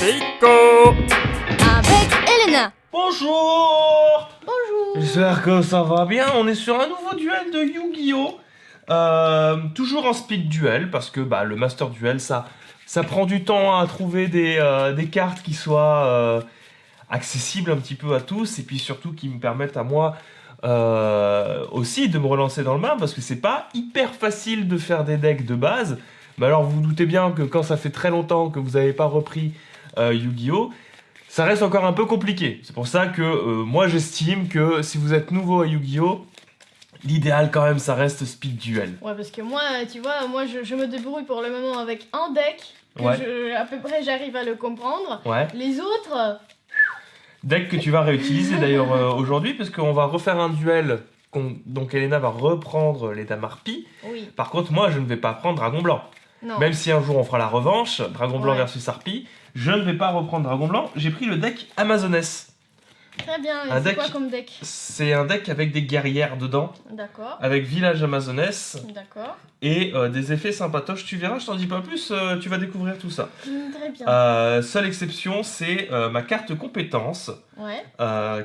Chico Avec Elena. Bonjour. Bonjour. J'espère que ça va bien. On est sur un nouveau duel de Yu-Gi-Oh! Toujours en speed duel parce que le Master Duel ça prend du temps à trouver des cartes qui soient accessibles un petit peu à tous et puis surtout qui me permettent à moi aussi de me relancer dans le bain parce que c'est pas hyper facile de faire des decks de base. Mais alors vous vous doutez bien que quand ça fait très longtemps que vous n'avez pas repris Yu-Gi-Oh! Ça reste encore un peu compliqué. C'est pour ça que moi j'estime que si vous êtes nouveau à Yu-Gi-Oh! L'idéal quand même ça reste speed duel. Ouais, parce que moi, tu vois, je me débrouille pour le moment avec un deck. Que à peu près j'arrive à le comprendre. Ouais. Les autres, Deck que tu vas réutiliser d'ailleurs aujourd'hui parce qu'on va refaire un duel. Donc Elena va reprendre les dames harpies. oui, Par contre moi je ne vais pas prendre Dragon Blanc. non. Même si un jour on fera la revanche, Dragon Blanc Ouais. versus Harpie, je ne vais pas reprendre Dragon Blanc. J'ai pris le deck Amazoness. Très bien, et Un c'est deck- quoi comme deck? C'est un deck avec des guerrières dedans, D'accord, avec Village Amazoness d'accord. et des effets sympatoches. Tu verras, je t'en dis pas plus, tu vas découvrir tout ça. Très bien. Seule exception, c'est ma carte compétence, Ouais,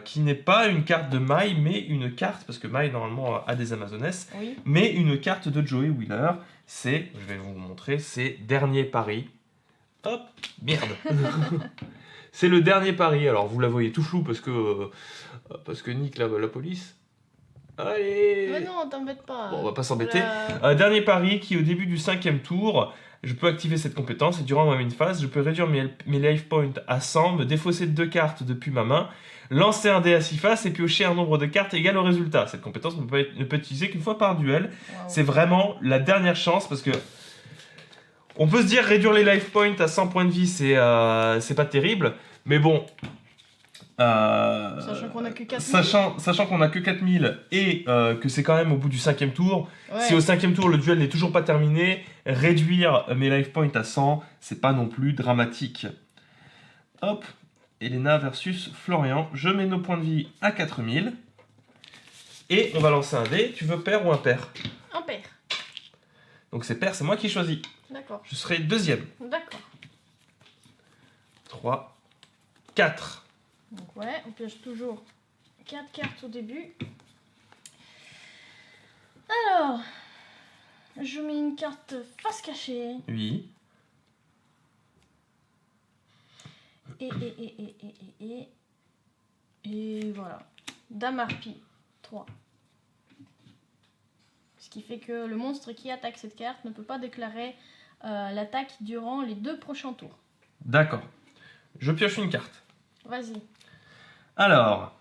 qui n'est pas une carte de Mai, mais une carte, parce que Mai normalement a des Amazonesses, oui. mais une carte de Joey Wheeler. C'est, je vais vous montrer, c'est Dernier Pari. Hop, merde. C'est le dernier pari. Alors vous la voyez tout flou parce que Nick la police. Allez. Mais non, t'embête pas. Bon, on va pas s'embêter. Voilà. Dernier pari qui au début du 5e tour, je peux activer cette compétence et durant ma main phase, je peux réduire mes life points à 100, me défausser de 2 cartes depuis ma main, lancer un dé à 6 faces et piocher un nombre de cartes égal au résultat. Cette compétence ne peut être utilisée qu'une fois par duel. Wow. C'est vraiment la dernière chance parce que on peut se dire réduire les life points à 100 points de vie, c'est pas terrible, mais bon. Sachant qu'on a que 4 Sachant qu'on a que 4000 et que c'est quand même au bout du 5e tour, Ouais. si au 5e tour le duel n'est toujours pas terminé, réduire mes life points à 100, c'est pas non plus dramatique. Hop, Elena versus Florian, je mets nos points de vie à 4000 et on va lancer un dé. Tu veux pair ou impair? Un pair. Donc c'est pair, c'est moi qui choisis. D'accord, Je serai deuxième. d'accord. 3, 4. Donc ouais, on pioche toujours 4 cartes au début. Alors, je mets une carte face cachée. Oui. Et voilà. Dame harpie 3. Ce qui fait que le monstre qui attaque cette carte ne peut pas déclarer l'attaque durant les 2 prochains tours. D'accord. Je pioche une carte. Vas-y. Alors.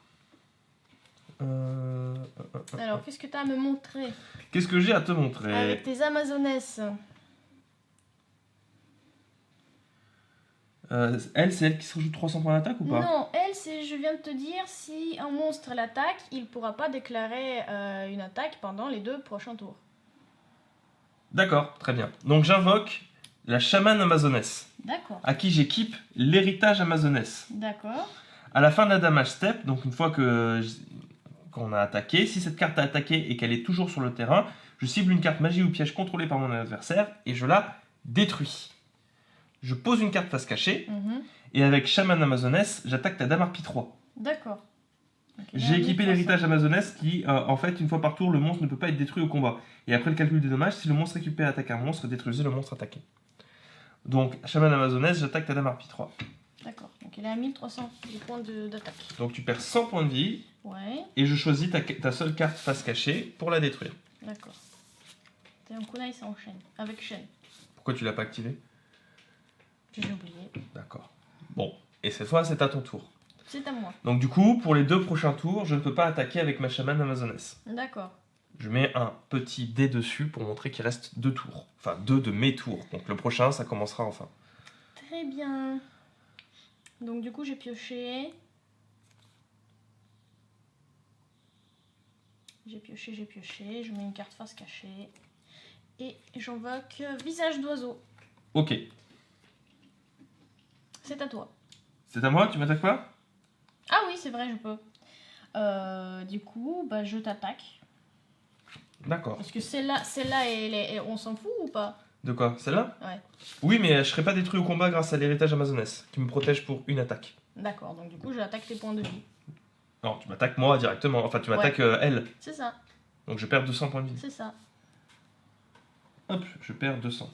Alors, qu'est-ce que tu as à me montrer Qu'est-ce que j'ai à te montrer? avec tes Amazonesses? Elle, c'est elle qui se rajoute 300 points d'attaque ou pas? Non, elle, c'est, je viens de te dire, si un monstre l'attaque, il ne pourra pas déclarer une attaque pendant les 2 prochains tours. D'accord, très bien. Donc j'invoque la chamane amazonesse, D'accord, à qui j'équipe l'héritage amazonesse. d'accord, À la fin de la damage step, donc une fois qu'on a attaqué, si cette carte a attaqué et qu'elle est toujours sur le terrain, je cible une carte magie ou piège contrôlée par mon adversaire et je la détruis. Je pose une carte face cachée et avec chaman amazonesse, j'attaque ta dame harpie 3. d'accord. Ok, J'ai là, équipé 1300. l'héritage amazonesse qui, en fait, une fois par tour, le monstre ne peut pas être détruit au combat. Et après le calcul des dommages, si le monstre récupéré attaque un monstre, détruisez le monstre attaqué. Donc, chaman amazonesse, j'attaque ta dame harpie 3. D'accord, donc il est à 1300 des points d'attaque. Donc tu perds 100 points de vie Ouais, et je choisis ta seule carte face cachée pour la détruire. d'accord. Et un kunai, ça enchaîne, avec chaîne. Pourquoi tu l'as pas activé? J'ai oublié. D'accord. Bon, et cette fois, c'est à ton tour. C'est à moi. Donc du coup, pour les 2 prochains tours, je ne peux pas attaquer avec ma chamane amazonesse. D'accord. Je mets un petit dé dessus pour montrer qu'il reste 2 tours. Enfin, 2 de mes tours. Donc le prochain, ça commencera enfin. Très bien. Donc du coup, j'ai pioché. J'ai pioché. Je mets une carte face cachée. Et j'invoque visage d'oiseau. Ok. C'est à toi. C'est à moi, tu m'attaques pas? Ah oui, c'est vrai, je peux. Du coup, je t'attaque. D'accord. Parce que celle-là, on s'en fout ou pas? De quoi? Celle-là? Ouais. Oui, mais je serai pas détruit au combat grâce à l'héritage amazonesse, qui me protège pour une attaque. D'accord, donc du coup, j'attaque tes points de vie. Non, tu m'attaques moi directement, enfin tu m'attaques elle. C'est ça, Donc je perds 200 points de vie. c'est ça. Hop, je perds 200.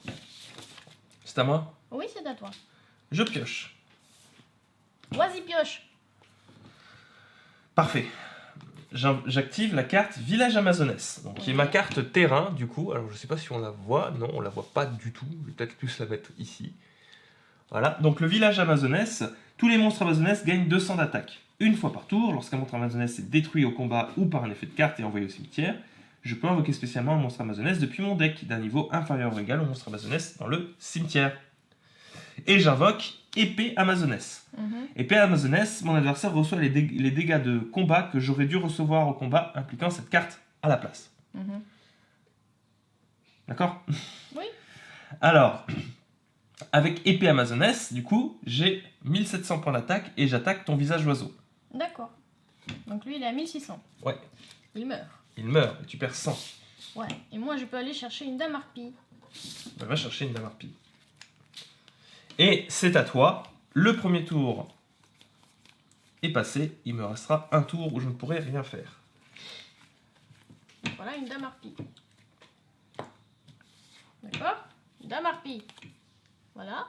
C'est à moi? Oui, c'est à toi. Je pioche. Vas-y, pioche. Parfait. J'active la carte Village Amazonesse, donc, qui est ma carte terrain du coup. Alors je sais pas si on la voit, non on la voit pas du tout, je vais peut-être plus la mettre ici. Voilà, donc le Village Amazonesse, tous les monstres Amazonesse gagnent 200 d'attaque. Une fois par tour, lorsqu'un monstre Amazonesse est détruit au combat ou par un effet de carte et envoyé au cimetière, je peux invoquer spécialement un monstre Amazonesse depuis mon deck d'un niveau inférieur ou égal au monstre Amazonesse dans le cimetière. Et j'invoque Épée Amazonesse. Épée Amazonesse, mon adversaire reçoit les dégâts de combat que j'aurais dû recevoir au combat impliquant cette carte à la place. D'accord? Oui. Alors, avec Épée Amazonesse, du coup, j'ai 1700 points d'attaque et j'attaque ton visage oiseau. D'accord. Donc lui, il est à 1600. Ouais. Il meurt. Il meurt et tu perds 100. Ouais. Et moi, je peux aller chercher une dame harpie. On va chercher une dame harpie. Et c'est à toi. Le premier tour est passé. Il me restera un tour où je ne pourrai rien faire. Voilà une dame harpie. D'accord? Dame harpie. Voilà.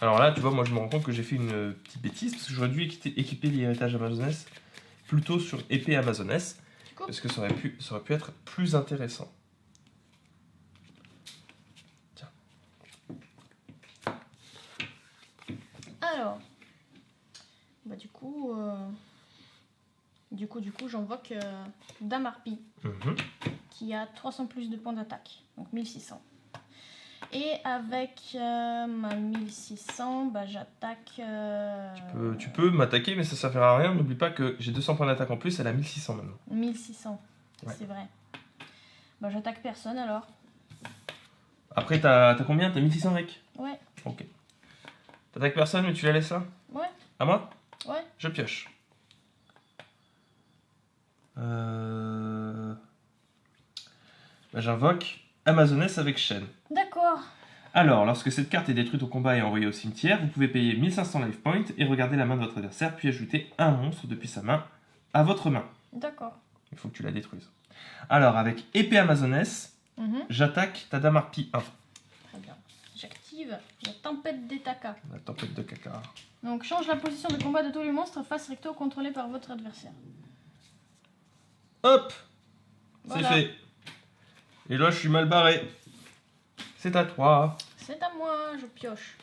Alors là, tu vois, moi je me rends compte que j'ai fait une petite bêtise parce que j'aurais dû équiper l'héritage amazonesse plutôt sur épée amazonesse parce que ça aurait pu être plus intéressant. Tiens. Alors, bah du coup, j'invoque Dame Harpie qui a 300 plus de points d'attaque, donc 1600. Et avec ma 1600, bah, j'attaque... Tu peux m'attaquer, mais ça ne servira à rien. N'oublie pas que j'ai 200 points d'attaque en plus, elle a 1600 maintenant. 1600, ouais. C'est vrai. Bah, j'attaque personne alors. Après, t'as combien? T'as 1600 avec? Ouais. Ok. T'attaques personne, mais tu la laisses là? Ouais. À moi? Ouais. Je pioche. Bah, j'invoque Amazonesse avec chaîne. D'accord. Alors, lorsque cette carte est détruite au combat et envoyée au cimetière, vous pouvez payer 1500 life points et regarder la main de votre adversaire, puis ajouter un monstre depuis sa main à votre main. D'accord. Il faut que tu la détruises. Alors, avec épée Amazonesse, j'attaque ta dame harpie 1. Très bien. J'active la tempête des takas. La tempête de caca. Donc, change la position de combat de tous les monstres face recto contrôlés par votre adversaire. Hop, voilà. C'est fait. Et là, je suis mal barré. C'est à toi. C'est à moi, je pioche.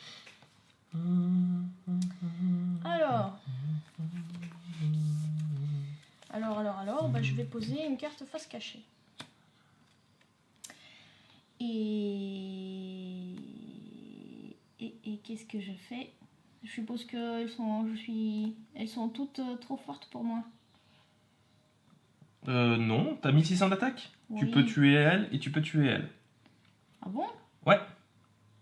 Alors, bah, je vais poser une carte face cachée. Et qu'est-ce que je fais? Je suppose qu'elles sont toutes trop fortes pour moi. Non, t'as 1600 d'attaque. Oui. Tu peux tuer elle et tu peux tuer elle. Ah bon? Ouais.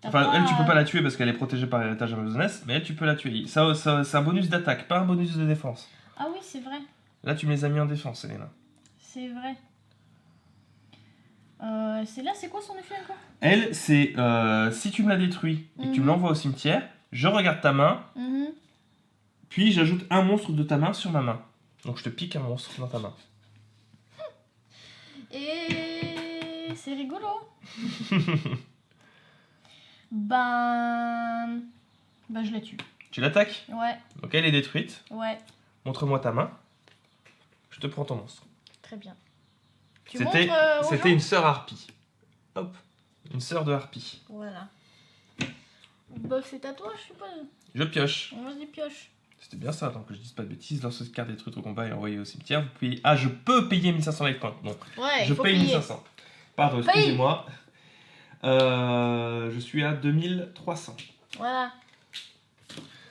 Enfin, elle, tu peux pas la tuer parce qu'elle est protégée par l'héritage amazonesse, mais elle, tu peux la tuer. Ça, c'est un bonus d'attaque, pas un bonus de défense. Ah oui, c'est vrai. Là, tu me les as mis en défense, Elena. C'est vrai. C'est quoi son effet encore? Elle, c'est si tu me la détruis et que tu me l'envoies au cimetière, je regarde ta main, puis j'ajoute un monstre de ta main sur ma main. Donc je te pique un monstre dans ta main. Et c'est rigolo. Ben, je la tue. Tu l'attaques? Ouais. Donc elle est détruite. Ouais. Montre-moi ta main. Je te prends ton monstre. Très bien. C'était une sœur harpie. Hop. Une sœur de harpie. Voilà. Bah, c'est à toi, je suppose. Je pioche. Vas-y, pioche. C'était bien ça, tant que je dise pas de bêtises. Lorsque cette carte est détruite au combat et envoyée au cimetière, vous payez... Ah, je peux payer 1500 life points. Non. Ouais, je faut paye payer. 1500. Pardon, excusez-moi. Je suis à 2300. Voilà.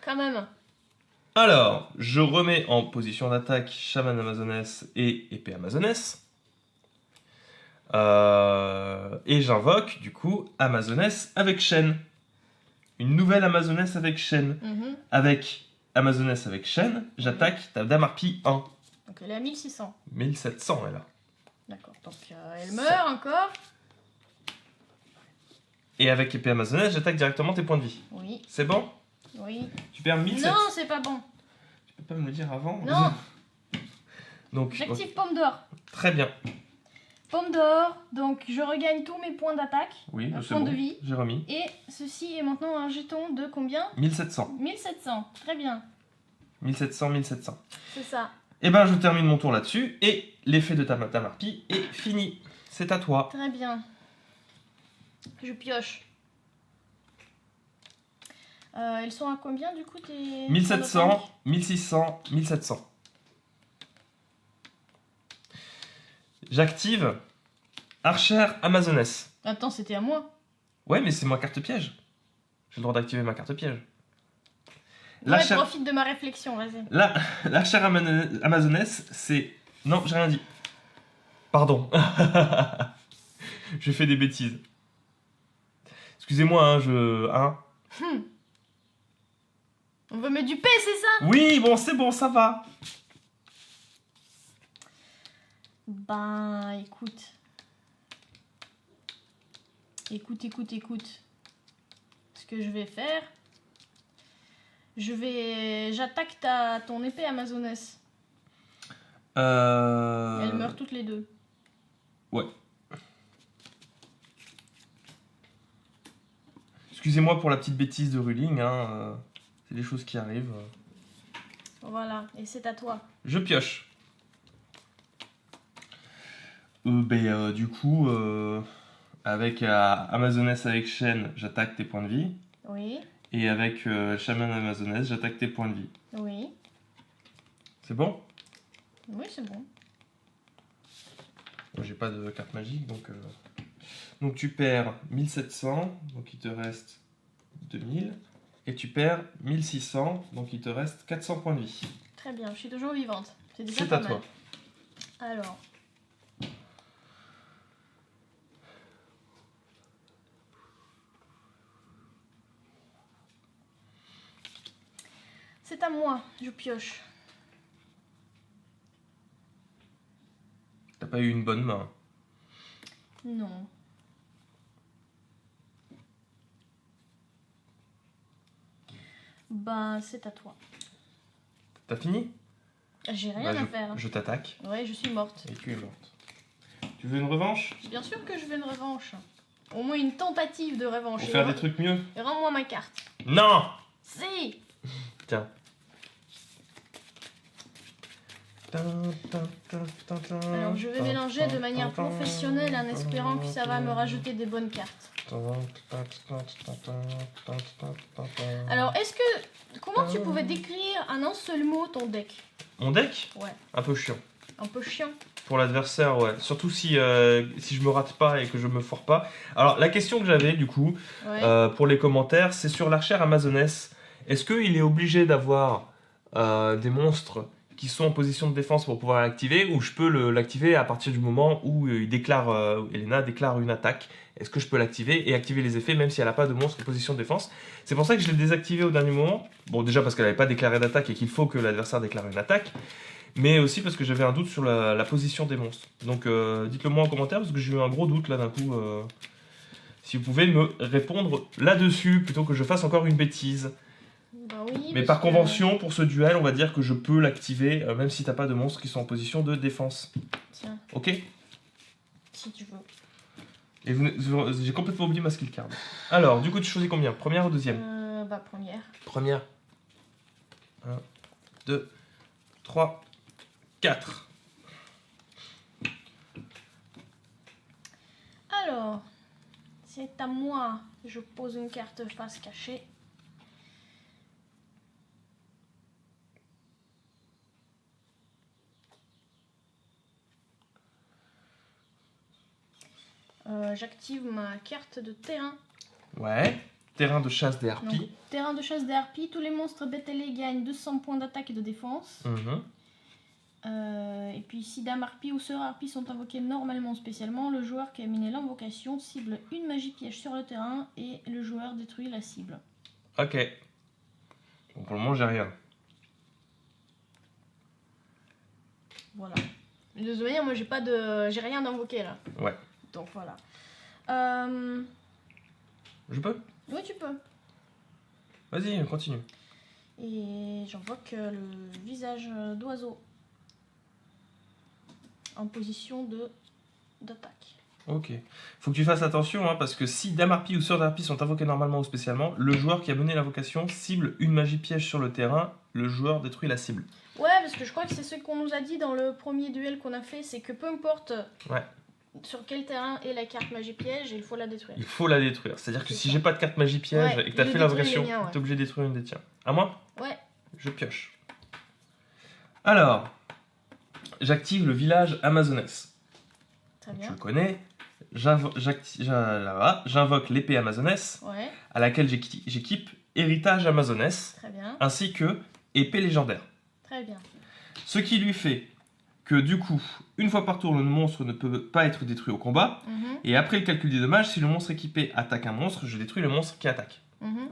Quand même. Alors, je remets en position d'attaque chaman amazonesse et épée amazonesse. Et j'invoque, du coup, amazonesse avec chaîne. Une nouvelle amazonesse avec chaîne. Avec amazonesse avec chaîne, j'attaque ta dame harpie 1. Donc elle est à 1600. 1700, elle a. D'accord, donc elle meurt encore. Et avec épée amazonesse, j'attaque directement tes points de vie. Oui, C'est bon? oui. Tu perds 1700. Non, c'est pas bon. Tu peux pas me le dire avant? Non. Donc, J'active pomme d'or. très bien. Pomme d'or, donc je regagne tous mes points d'attaque, Oui, c'est points bon. de vie. J'ai remis. Et ceci est maintenant un jeton de combien? 1700. 1700. Très bien, 1700, 1700. c'est ça. Et ben, je termine mon tour là-dessus. Et l'effet de ta harpie est fini. C'est à toi. Très bien. Je pioche. Elles sont à combien du coup tes 1700, 1600, 1700. J'active Archère Amazoness. Attends, c'était à moi. Ouais, mais c'est ma carte piège. J'ai le droit d'activer ma carte piège. Ouais, L'archère profite de ma réflexion, vas-y. l'archère Amazoness, c'est... Non, j'ai rien dit. Pardon. J'ai fait des bêtises. Excusez-moi, hein, On veut me duper, c'est ça? Oui, bon, c'est bon, ça va. Ben, écoute. Écoute. Ce que je vais faire... J'attaque ton épée amazonesse. Elles meurent toutes les deux. Ouais. Excusez-moi pour la petite bêtise de Ruling, hein. C'est des choses qui arrivent. Voilà, et c'est à toi. Je pioche. Du coup, avec Amazoness avec chaîne, j'attaque tes points de vie. Oui, Et avec Shaman Amazoness, j'attaque tes points de vie. oui. C'est bon? Oui, c'est bon. Moi, j'ai pas de carte magique, donc... Donc tu perds 1700, donc il te reste 2000. Et tu perds 1600, donc il te reste 400 points de vie. Très bien, je suis toujours vivante. C'est déjà C'est pas à mal. toi. Alors. C'est à moi, je pioche. T'as pas eu une bonne main. Non. Ben, c'est à toi. T'as fini? J'ai rien à faire. Je t'attaque. Ouais, je suis morte. Et tu es morte. Tu veux une revanche? Bien sûr que je veux une revanche. Au moins une tentative de revanche. Pour faire des trucs mieux? Et rends-moi ma carte. Non! Si! Tiens. Alors je vais mélanger de manière professionnelle en espérant que ça va me rajouter des bonnes cartes. Alors est-ce que... Comment tu pouvais décrire en un seul mot ton deck? Mon deck? Ouais. Un peu chiant. Un peu chiant. Pour l'adversaire, ouais. Surtout si je me rate pas et que je me foire pas. Alors la question que j'avais du coup, Ouais. pour les commentaires, c'est sur l'archère Amazoness. Est-ce qu'il est obligé d'avoir des monstres qui sont en position de défense pour pouvoir l'activer, ou je peux l'activer à partir du moment où Elena déclare une attaque? Est-ce que je peux l'activer et activer les effets même si elle n'a pas de monstre en position de défense? C'est pour ça que je l'ai désactivé au dernier moment. Bon, déjà parce qu'elle n'avait pas déclaré d'attaque et qu'il faut que l'adversaire déclare une attaque, mais aussi parce que j'avais un doute sur la position des monstres. Donc dites-le moi en commentaire parce que j'ai eu un gros doute là d'un coup. Si vous pouvez me répondre là-dessus plutôt que je fasse encore une bêtise. Bah oui, Mais par convention, pour ce duel, on va dire que je peux l'activer même si t'as pas de monstres qui sont en position de défense. Tiens, Ok? si tu veux. Et j'ai complètement oublié ma skill card. Alors, du coup, tu choisis combien? Première ou deuxième? Bah première. Première. 1, 2, 3, 4. Alors, c'est à moi. Je pose une carte face cachée. J'active ma carte de terrain. Ouais. Terrain de chasse des harpies. Donc, terrain de chasse des harpies. Tous les monstres bêtes ailés gagnent 200 points d'attaque et de défense. Mhm. Et puis, si dame harpie ou sœur harpie sont invoqués normalement ou spécialement, le joueur qui a miné l'invocation cible une magie piège sur le terrain et le joueur détruit la cible. Ok. Bon, pour le moment, j'ai rien. Voilà. De toute manière, moi j'ai rien d'invoqué là. Ouais. Donc voilà. Je peux? Oui, tu peux. Vas-y, continue. Et j'invoque le visage d'oiseau en position d'attaque. Ok. Faut que tu fasses attention, hein, parce que si Dame Harpie ou Sœur d'Harpie sont invoqués normalement ou spécialement, le joueur qui a mené l'invocation cible une magie piège sur le terrain, le joueur détruit la cible. Ouais, parce que je crois que c'est ce qu'on nous a dit dans le premier duel qu'on a fait, c'est que peu importe sur quel terrain est la carte magie piège, il faut la détruire. Il faut la détruire. C'est-à-dire que C'est si ça. j'ai pas de carte magie piège Ouais, et que t'as je fait détruis l'invocation, les miens, ouais. t'es obligé de détruire une des tiens. À moi? Ouais, Je pioche. Alors, j'active le village Amazoness. très Tu bien. le connais. J'invoque l'épée Amazoness, Ouais, à laquelle j'équipe héritage Amazoness, très bien. ainsi que épée légendaire. Très bien. Ce qui lui fait que du coup, une fois par tour, le monstre ne peut pas être détruit au combat. Mhm, Et après le calcul des dommages, si le monstre équipé attaque un monstre, je détruis le monstre qui attaque. mhm.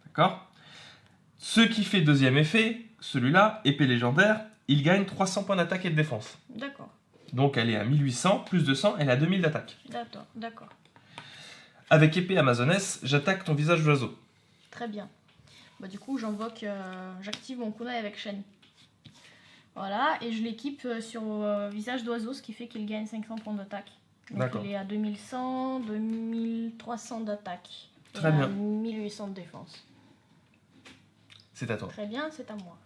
D'accord? Ce qui fait deuxième effet, celui-là, épée légendaire, il gagne 300 points d'attaque et de défense. D'accord, Donc elle est à 1800, plus 200, elle est à 2000 d'attaque. d'accord. Avec épée Amazoness, j'attaque ton visage d'oiseau. Très bien. Bah, du coup, j'active mon kunai avec Shani. Voilà, et je l'équipe sur visage d'oiseau, ce qui fait qu'il gagne 500 points d'attaque. Donc D'accord. il est à 2100, 2300 d'attaque. Très et bien. à 1800 de défense. C'est à toi. Très bien, c'est à moi.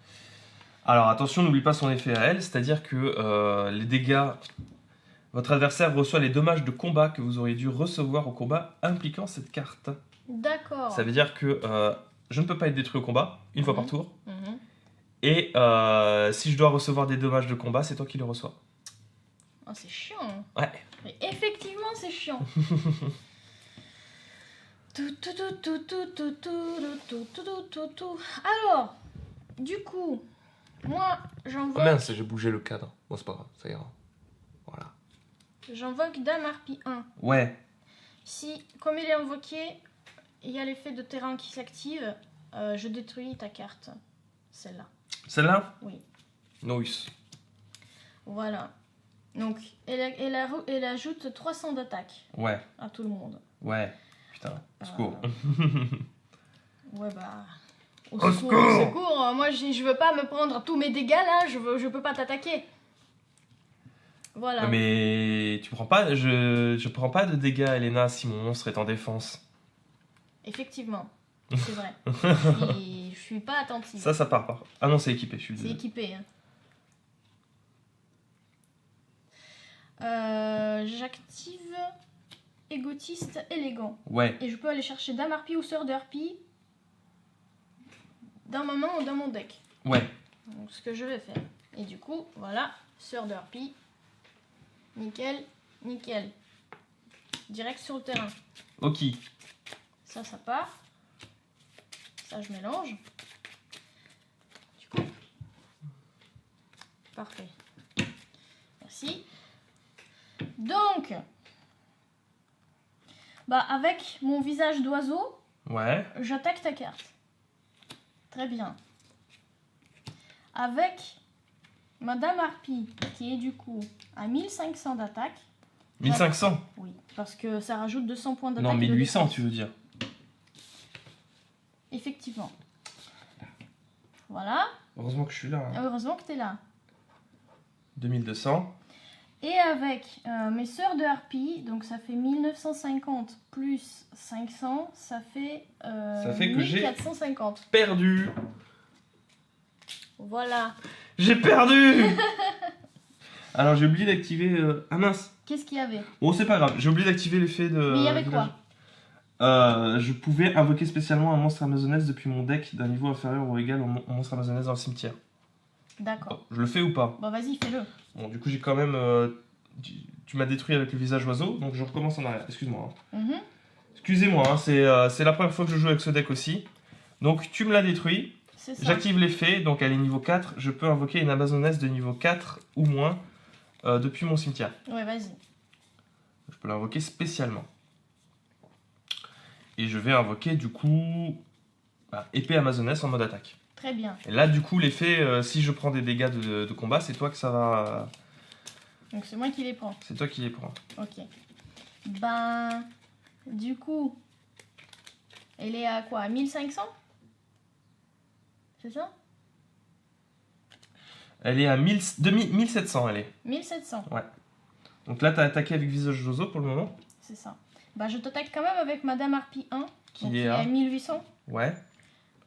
Alors attention, n'oublie pas son effet à elle, c'est-à-dire que les dégâts... Votre adversaire reçoit les dommages de combat que vous auriez dû recevoir au combat impliquant cette carte. D'accord. Ça veut dire que je ne peux pas être détruit au combat, une fois par Mhm. tour. Mhm. Et si je dois recevoir des dommages de combat, c'est toi qui les reçois. Oh, c'est chiant. Hein. Ouais. Mais effectivement, c'est chiant. Alors, du coup, moi, Oh mince, j'ai bougé le cadre. Bon, c'est pas grave, ça ira. Voilà. j'invoque Dame Harpie 1. Ouais, Si, comme il est invoqué, il y a l'effet de terrain qui s'active, je détruis ta carte. Celle-là. celle-là? Oui. Nice. Voilà. Donc, elle ajoute 300 d'attaque Ouais, à tout le monde. ouais. Putain, au secours. Ouais, bah. Au secours. Au secours. Moi, je veux pas me prendre tous mes dégâts là, je peux pas t'attaquer. Voilà. Mais tu prends pas... Je prends pas de dégâts, Elena, si mon monstre est en défense. Effectivement. C'est vrai. Je suis pas attentive. Ça part pas. Ah non, c'est équipé, je suis C'est désolé. équipé. Hein. J'active égotiste élégant. Ouais, Et je peux aller chercher Dame Harpie ou Sœur de Harpie dans ma main ou dans mon deck. ouais. Donc, ce que je vais faire. Et du coup, voilà, Sœur de Harpie. Nickel, nickel. Direct sur le terrain. Ok. Ça part. Ça, je mélange. Du coup. Parfait. Merci. Donc, bah avec mon visage d'oiseau, Ouais. j'attaque ta carte. Très bien. Avec Madame Harpie, qui est du coup à 1500 d'attaque. 1500? Oui, parce que ça rajoute 200 points d'attaque. Non, et de 1800 défense. tu veux dire. Effectivement. Voilà. Heureusement que je suis là. hein. Heureusement que tu es là. 2200. Et avec mes sœurs de Harpie, donc ça fait 1950 plus 500, ça fait Que j'ai 1450. perdu. Voilà. J'ai perdu. Alors j'ai oublié d'activer... Ah mince. Qu'est-ce qu'il y avait? Bon, c'est pas grave, j'ai oublié d'activer l'effet de... Mais il y avait village. quoi? Je pouvais invoquer spécialement un monstre amazonesse depuis mon deck d'un niveau inférieur ou égal au monstre amazonesse dans le cimetière. D'accord. Je le fais ou pas? Bon, vas-y, fais-le. Bon, du coup, j'ai quand même... tu m'as détruit avec le visage oiseau, donc je recommence en arrière. Excuse-moi. hein. Mhm. Excusez-moi, hein, c'est la première fois que je joue avec ce deck aussi. Donc, tu me l'as détruit. C'est ça. J'active l'effet, donc elle est niveau 4. Je peux invoquer une amazonesse de niveau 4 ou moins depuis mon cimetière. Ouais, vas-y. Je peux l'invoquer spécialement. Et je vais invoquer du coup épée amazonesse en mode attaque. Très bien. Et là du coup l'effet, si je prends des dégâts de combat, c'est toi que ça va... Donc c'est moi qui les prends. C'est toi qui les prends. Ok. Ben, du coup, Elle est à quoi? À 1500? C'est ça? Elle est à 1700, elle est. 1700. Ouais. Donc là, t'as attaqué avec visage Jozo pour le moment. C'est ça. Bah, je t'attaque quand même avec Madame Harpie 1. Qui est à 1800. Ouais.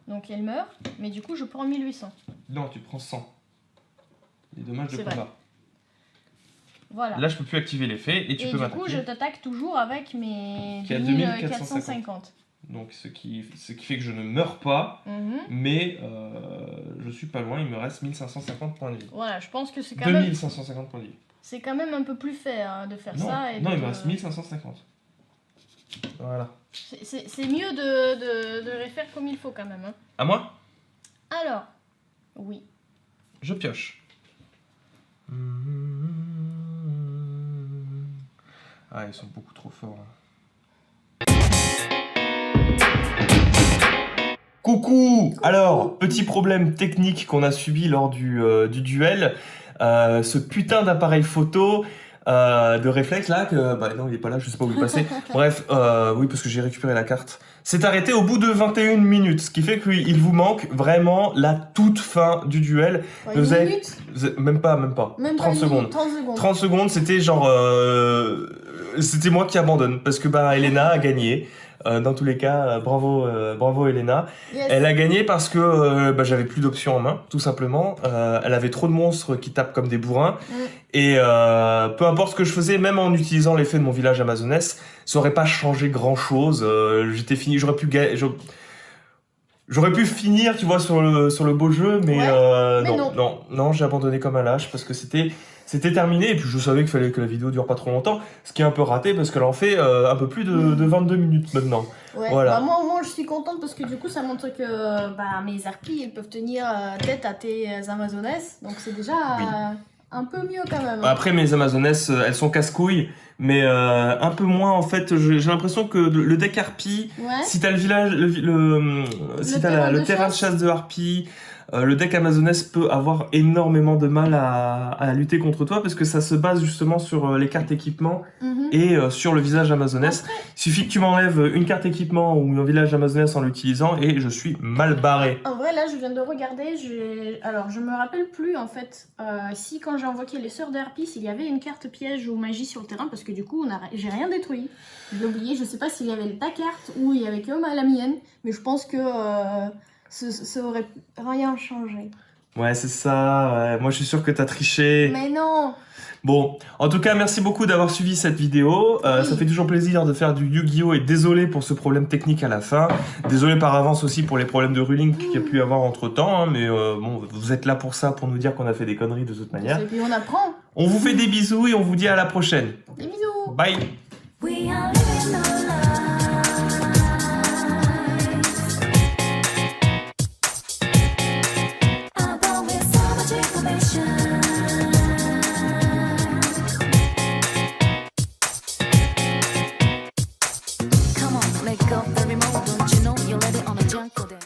Donc elle meurt, mais du coup je prends 1800. Non, tu prends 100. Les dommages de C'est vrai. combat. Voilà. Là, je peux plus activer l'effet et tu peux m'attaquer. Et du coup, je t'attaque toujours avec mes Qui est à 2450. Donc, ce qui fait que je ne meurs pas, mais je suis pas loin, il me reste 1550 points de vie. Voilà, je pense que c'est quand même... 2550 points de vie. C'est quand même un peu plus fair hein, de faire Non, ça. Et non, de... il me reste 1550. Voilà. C'est mieux de les faire comme il faut quand même. Hein. À moi? Alors, oui. Je pioche. Ah, ils sont beaucoup trop forts. Coucou! Alors, petit problème technique qu'on a subi lors du duel. Ce putain d'appareil photo de réflexe là, que bah non, il est pas là, je sais pas où il est passé. Bref, oui, parce que j'ai récupéré la carte. C'est arrêté au bout de 21 minutes, ce qui fait qu'il vous manque vraiment la toute fin du duel. Vous avez, même pas. Même 30 secondes. 30 secondes, c'était genre... c'était moi qui abandonne, parce que bah Elena a gagné. Dans tous les cas, bravo Elena. Yes. Elle a gagné parce que bah, j'avais plus d'options en main, tout simplement. Elle avait trop de monstres qui tapent comme des bourrins. Et peu importe ce que je faisais, même en utilisant l'effet de mon village amazonès, ça aurait pas changé grand chose. J'étais fini, j'aurais pu finir, tu vois, sur le beau jeu, mais, ouais, non, j'ai abandonné comme un lâche parce que c'était terminé, et puis je savais qu'il fallait que la vidéo dure pas trop longtemps, ce qui est un peu raté parce qu'elle en fait un peu plus de 22 minutes maintenant. Ouais, voilà. Bah, moi je suis contente parce que du coup ça montre que bah, mes harpies elles peuvent tenir tête à tes amazonesses, donc c'est déjà un peu mieux quand même. Après mes amazonesses, elles sont casse-couilles, mais un peu moins en fait. J'ai l'impression que le deck harpie, si t'as le village, si t'as le terrain de chasse de harpie, le deck amazonès peut avoir énormément de mal à lutter contre toi parce que ça se base justement sur les cartes équipement et sur le visage amazonès. Après... Il suffit que tu m'enlèves une carte équipement ou un village amazonès en l'utilisant et je suis mal barré. En vrai là je viens de regarder, alors je me rappelle plus en fait si quand j'ai invoqué les sœurs d'Harpie s'il y avait une carte piège ou magie sur le terrain parce que du coup j'ai rien détruit. Je l'ai oublié, je sais pas s'il y avait ta carte ou il y avait que la mienne, mais je pense que... ça aurait rien changé. Ouais, c'est ça. Ouais. Moi, je suis sûr que t'as triché. Mais non. Bon, en tout cas, merci beaucoup d'avoir suivi cette vidéo. Ça fait toujours plaisir de faire du Yu-Gi-Oh! Et désolé pour ce problème technique à la fin. Désolé par avance aussi pour les problèmes de ruling qu'il y a pu y avoir entre-temps. Hein, mais bon, vous êtes là pour ça, pour nous dire qu'on a fait des conneries de toute manière. Et puis on apprend. On vous fait des bisous et on vous dit à la prochaine. Des bisous. Bye.